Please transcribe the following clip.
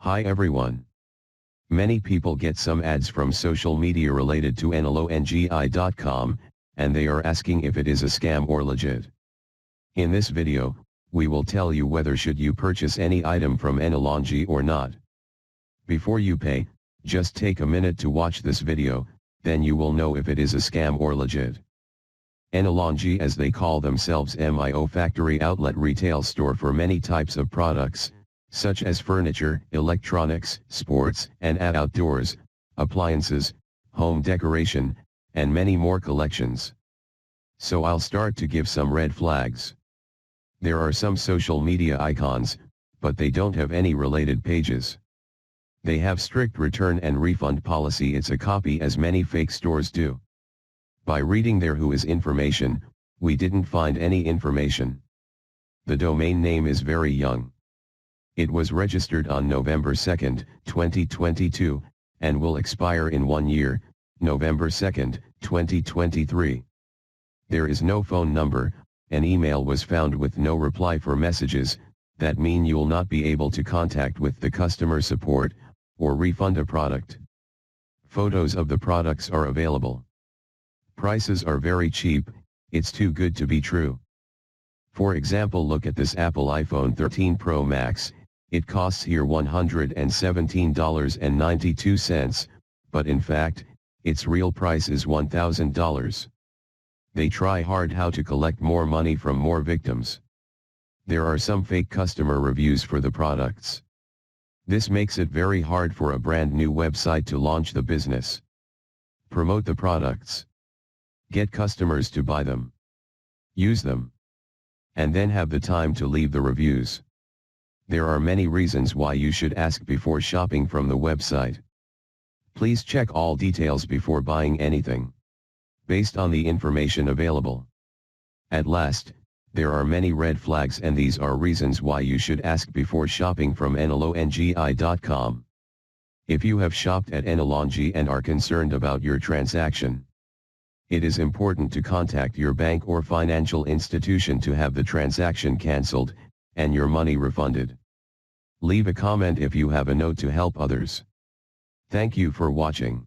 Hi everyone. Many people get some ads from social media related to Enelongi.com, and they are asking if it is a scam or legit. In this video, we will tell you whether should you purchase any item from Enelongi or not. Before you pay, just take a minute to watch this video, then you will know if it is a scam or legit. Enelongi, as they call themselves, MIO factory outlet retail store for many types of products, such as furniture, electronics, sports and outdoors, appliances, home decoration, and many more collections. So I'll start to give some red flags. There are some social media icons, but they don't have any related pages. They have strict return and refund policy. It's a copy as many fake stores do. By reading their who is information, we didn't find any information. The domain name is very young. It was registered on November 2, 2022, and will expire in 1 year, November 2, 2023. There is no phone number. An email was found with no reply for messages, that mean you'll not be able to contact with the customer support, or refund a product. Photos of the products are available. Prices are very cheap, it's too good to be true. For example, look at this Apple iPhone 13 Pro Max. It costs here $117.92, but in fact, its real price is $1,000. They try hard how to collect more money from more victims. There are some fake customer reviews for the products. This makes it very hard for a brand new website to launch the business. Promote the products. Get customers to buy them. Use them. And then have the time to leave the reviews. There are many reasons why you should ask before shopping from the website. Please check all details before buying anything, based on the information available. At last, there are many red flags, and these are reasons why you should ask before shopping from Enelongi.com. If you have shopped at Enelongi and are concerned about your transaction, it is important to contact your bank or financial institution to have the transaction cancelled, and your money refunded. Leave a comment if you have a note to help others. Thank you for watching.